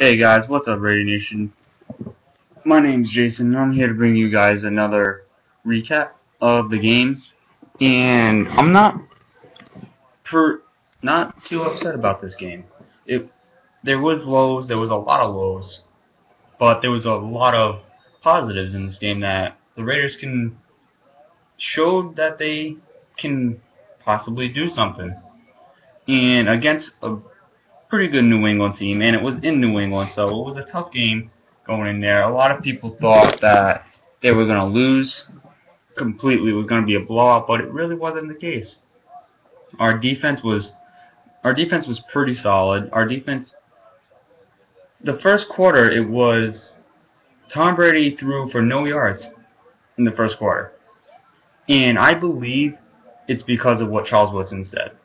Hey guys, what's up Radio Nation? My name's Jason and I'm here to bring you guys another recap of the game. And I'm not too upset about this game. There was lows, there was a lot of lows, but there was a lot of positives in this game that the Raiders showed that they can possibly do something. And against a pretty good New England team, and it was in New England, so it was a tough game going in there. A lot of people thought that they were going to lose completely. It was going to be a blowout, but it really wasn't the case. Our defense was pretty solid. The first quarter, it was Tom Brady threw for no yards in the first quarter, and I believe it's because of what Charles Woodson said.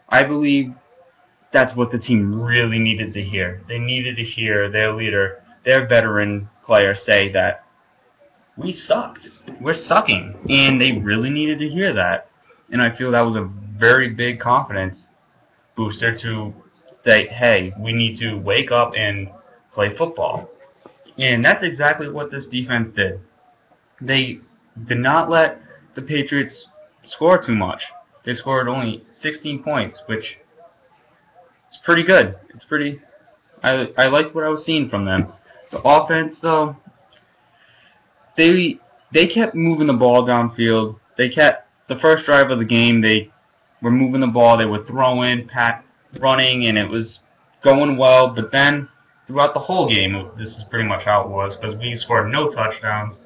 I believe that's what the team really needed to hear. They needed to hear their leader, their veteran player say that we sucked. We're sucking. And they really needed to hear that. And I feel that was a very big confidence booster to say, hey, we need to wake up and play football. And that's exactly what this defense did. They did not let the Patriots score too much. They scored only 16 points, which it's pretty good. I liked what I was seeing from them. The offense, though, they kept moving the ball downfield. They kept the first drive of the game. They were moving the ball. They were throwing, running, and it was going well. But then throughout the whole game, this is pretty much how it was because we scored no touchdowns.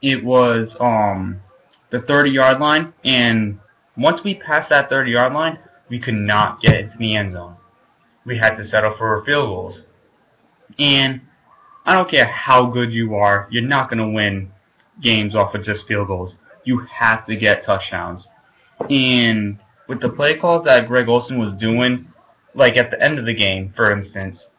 It was the 30-yard line, and once we passed that 30-yard line, we could not get into the end zone. We had to settle for field goals. And I don't care how good you are, you're not going to win games off of just field goals. You have to get touchdowns. And with the play calls that Greg Olsen was doing, like at the end of the game, for instance,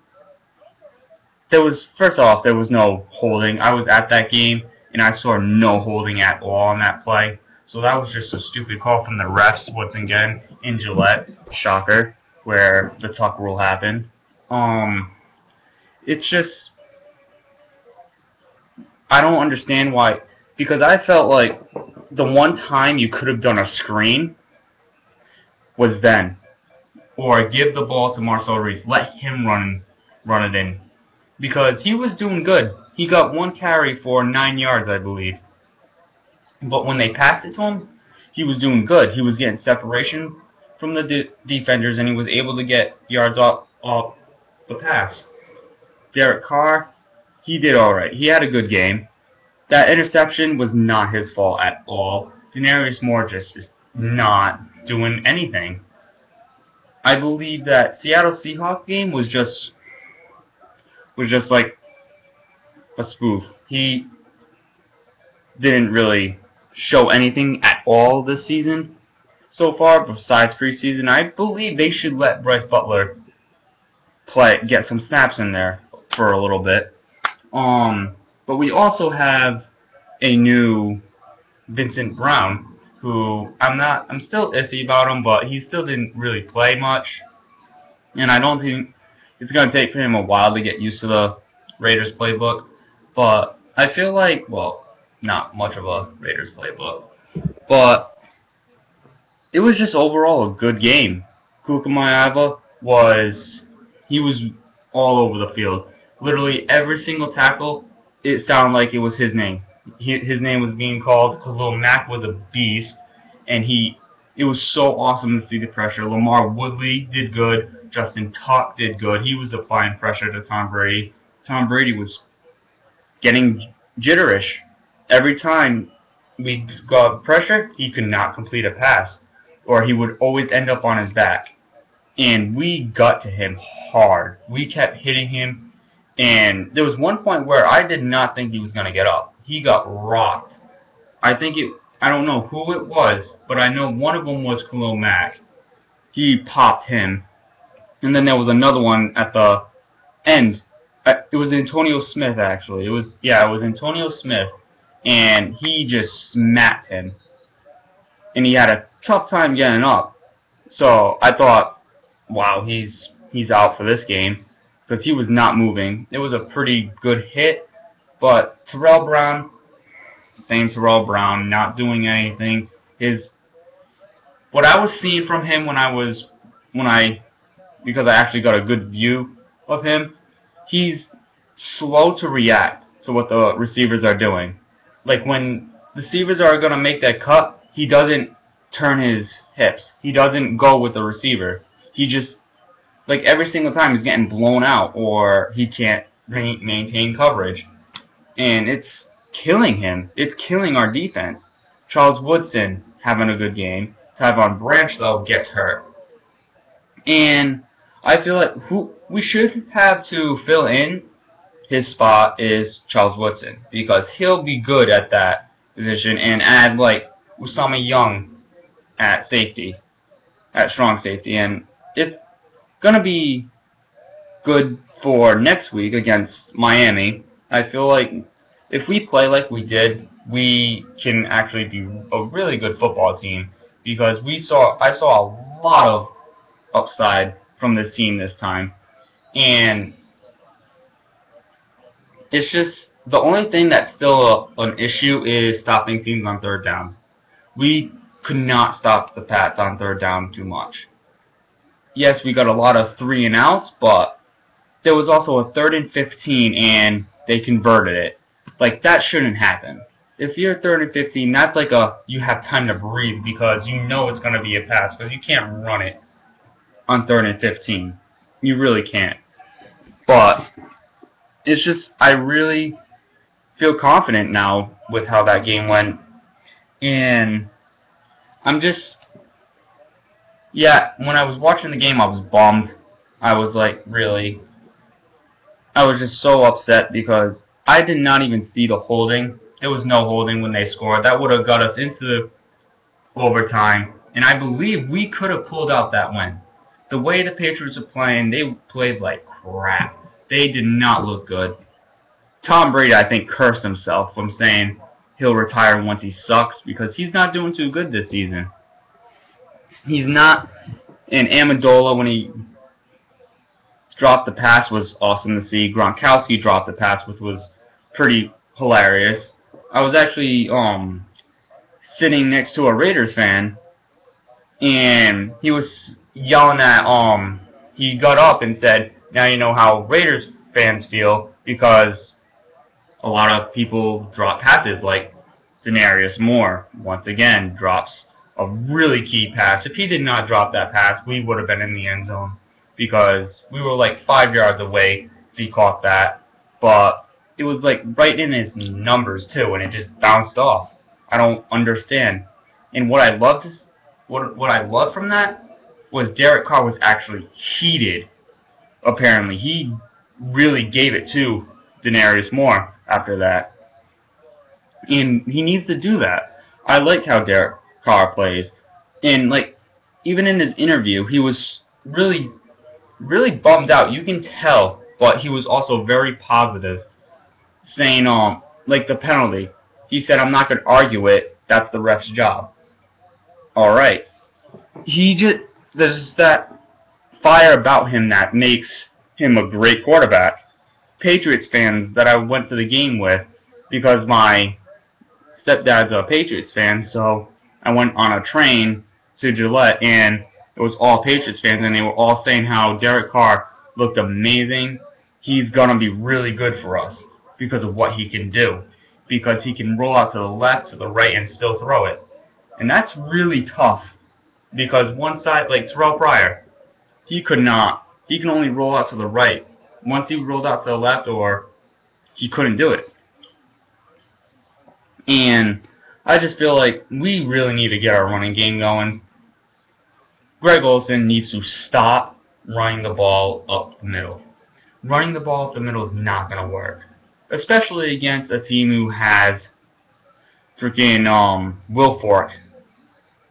first off, there was no holding. I was at that game, and I saw no holding at all on that play. So that was just a stupid call from the refs once again in Gillette. Shocker, where the tuck rule happened. It's just, I don't understand why, because I felt like the one time you could have done a screen was then. Or give the ball to Marcel Reese. Let him run it in. Because he was doing good. He got one carry for 9 yards, I believe. But when they passed it to him, he was doing good. He was getting separation from the defenders, and he was able to get yards off the pass. Derek Carr, he did alright. He had a good game. That interception was not his fault at all. Denarius Moore just is not doing anything. I believe that Seattle Seahawks game was just like a spoof. He didn't really show anything at all this season so far besides preseason. I believe they should let Bryce Butler get some snaps in there for a little bit. But we also have a new Vincent Brown, who I'm still iffy about him, but he still didn't really play much. And I don't think it's going to take for him a while to get used to the Raiders playbook. But I feel like, well, not much of a Raiders playbook, but it was just overall a good game. Kukamaiava was all over the field. Literally every single tackle, it sounded like it was his name. His name was being called. Khalil Mack was a beast, and it was so awesome to see the pressure. Lamar Woodley did good. Justin Tuck did good. He was applying pressure to Tom Brady. Tom Brady was getting jitterish. Every time we got pressure, he could not complete a pass, or he would always end up on his back. And we got to him hard. We kept hitting him, and there was one point where I did not think he was going to get up. He got rocked. I don't know who it was, but I know one of them was Khalil Mack. He popped him. And then there was another one at the end. It was Antonio Smith, actually. It was Antonio Smith. And he just smacked him. And he had a tough time getting up. So I thought, wow, he's out for this game. because he was not moving. It was a pretty good hit, but Terrell Brown, same Terrell Brown, not doing anything. What I was seeing from him because I actually got a good view of him, he's slow to react to what the receivers are doing. Like when the receivers are going to make that cut, he doesn't turn his hips. He doesn't go with the receiver. He just, like every single time he's getting blown out or he can't maintain coverage. And it's killing him. It's killing our defense. Charles Woodson having a good game. Tyvon Branch, though, gets hurt. And I feel like who we should have to fill in his spot is Charles Woodson, because he'll be good at that position, and add like Usama Young at safety, at strong safety, and it's gonna be good for next week against Miami. I feel like if we play like we did, we can actually be a really good football team, because I saw a lot of upside from this team this time, and it's just the only thing that's still an issue is stopping teams on third down. We could not stop the Pats on third down too much. Yes, we got a lot of 3 and outs, but there was also a 3rd and 15 and they converted it. Like, that shouldn't happen. If you're 3rd and 15, that's like you have time to breathe, because you know it's going to be a pass, because you can't run it on 3rd and 15. You really can't. But it's just, I really feel confident now with how that game went. And I'm just, yeah, when I was watching the game, I was bummed. I was like, really? I was just so upset because I did not even see the holding. There was no holding when they scored. That would have got us into the overtime. And I believe we could have pulled out that win. The way the Patriots are playing, they played like crap. They did not look good. Tom Brady, I think, cursed himself from saying he'll retire once he sucks, because he's not doing too good this season. He's not. And Amendola, when he dropped the pass, was awesome to see. Gronkowski dropped the pass, which was pretty hilarious. I was actually sitting next to a Raiders fan, and he was yelling at he got up and said, "Now you know how Raiders fans feel, because a lot of people drop passes." Like Denarius Moore, once again, drops a really key pass. If he did not drop that pass, we would have been in the end zone, because we were like 5 yards away if he caught that. But it was like right in his numbers too, and it just bounced off. I don't understand. And what I loved from that was Derek Carr was actually heated. Apparently, he really gave it to Denarius Moore after that, and he needs to do that. I like how Derek Carr plays, and like even in his interview, he was really bummed out. You can tell, but he was also very positive, saying like the penalty. He said, "I'm not going to argue it. That's the ref's job." All right. There's that fire about him that makes him a great quarterback. Patriots fans that I went to the game with, because my stepdad's a Patriots fan, so I went on a train to Gillette, and it was all Patriots fans, and they were all saying how Derek Carr looked amazing. He's going to be really good for us because of what he can do, because he can roll out to the left, to the right, and still throw it. And that's really tough, because one side, like Terrell Pryor, he could not. He can only roll out to the right. Once he rolled out to the left, or he couldn't do it. And I just feel like we really need to get our running game going. Greg Olsen needs to stop running the ball up the middle. Running the ball up the middle is not going to work, especially against a team who has freaking Will Fork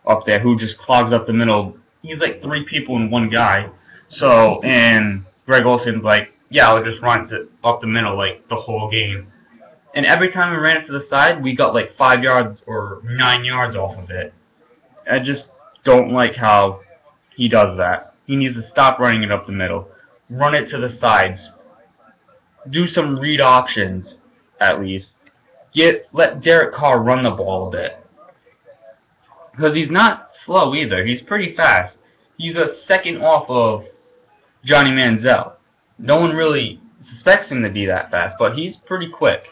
up there, who just clogs up the middle. He's like 3 people in one guy. So, and Greg Olsen's like, yeah, I'll just run it up the middle like the whole game. And every time we ran it to the side, we got like 5 yards or 9 yards off of it. I just don't like how he does that. He needs to stop running it up the middle. run it to the sides, do some read options at least. Let Derek Carr run the ball a bit. Because he's not slow either. He's pretty fast. He's a second off of Johnny Manziel. No one really suspects him to be that fast, but he's pretty quick.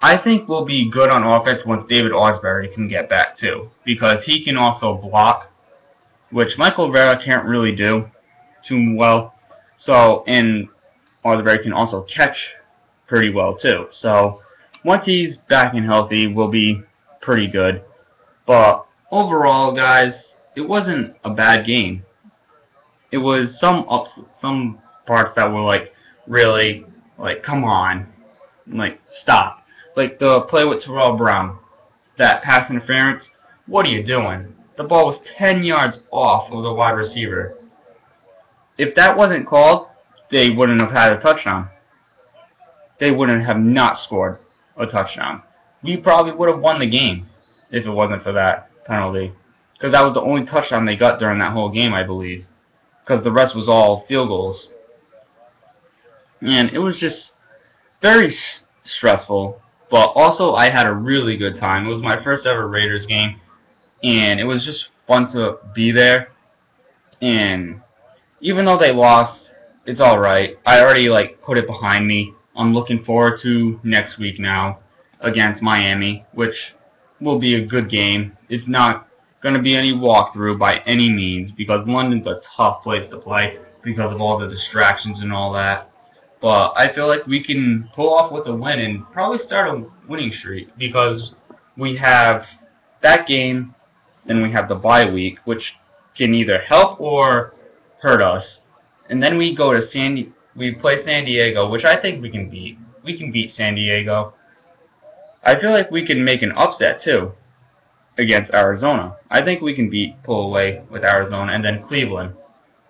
I think we'll be good on offense once David Ausberry can get back too, because he can also block, which Michael Rivera can't really do too well. So, and Ausberry can also catch pretty well too. So, once he's back and healthy, we'll be pretty good. But overall, guys, it wasn't a bad game. It was some parts that were like, really, like, come on, like, stop. Like the play with Terrell Brown, that pass interference. What are you doing? The ball was 10 yards off of the wide receiver. If that wasn't called, they wouldn't have had a touchdown. They wouldn't have not scored a touchdown. We probably would have won the game if it wasn't for that penalty. Because that was the only touchdown they got during that whole game, I believe. Because the rest was all field goals. And it was just very stressful. But also, I had a really good time. It was my first ever Raiders game. And it was just fun to be there. And even though they lost, it's alright. I already put it behind me. I'm looking forward to next week now against Miami, which will be a good game. It's not going to be any walkthrough by any means, because London's a tough place to play because of all the distractions and all that. But I feel like we can pull off with a win and probably start a winning streak, because we have that game, then we have the bye week, which can either help or hurt us. And then we go to we play San Diego, which I think we can beat. We can beat San Diego. I feel like we can make an upset too against Arizona. I think we can pull away with Arizona, and then Cleveland.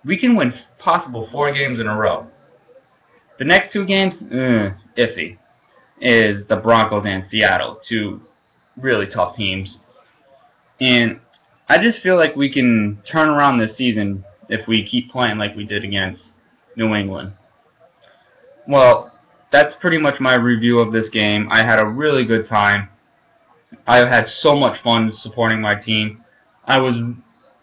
We can win possible 4 games in a row. The next 2 games, iffy, is the Broncos and Seattle, 2 really tough teams. And I just feel like we can turn around this season if we keep playing like we did against New England. Well, that's pretty much my review of this game. I had a really good time. I had so much fun supporting my team. I was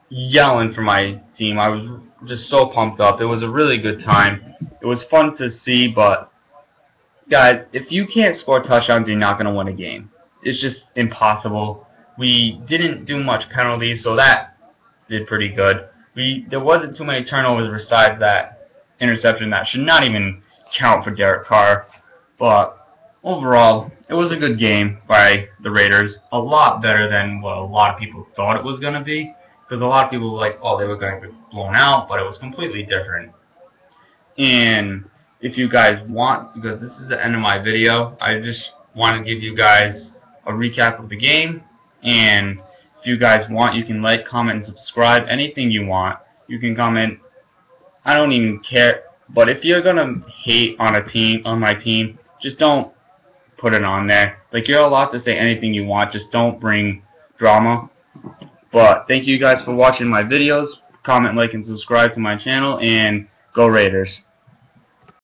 yelling for my team. I was just so pumped up. It was a really good time. It was fun to see, but guys, if you can't score touchdowns, you're not going to win a game. It's just impossible. We didn't do much penalties, so that did pretty good. There wasn't too many turnovers besides that interception that should not even count for Derek Carr. But overall, it was a good game by the Raiders. A lot better than what a lot of people thought it was going to be. Because a lot of people were like, oh, they were going to get blown out, but it was completely different. And if you guys want, because this is the end of my video, I just want to give you guys a recap of the game. And if you guys want, you can like, comment, and subscribe. Anything you want, you can comment. I don't even care. But if you're going to hate on my team, just don't put it on there. Like, you're allowed to say anything you want, just don't bring drama. But thank you guys for watching my videos. Comment, like, and subscribe to my channel, and go Raiders.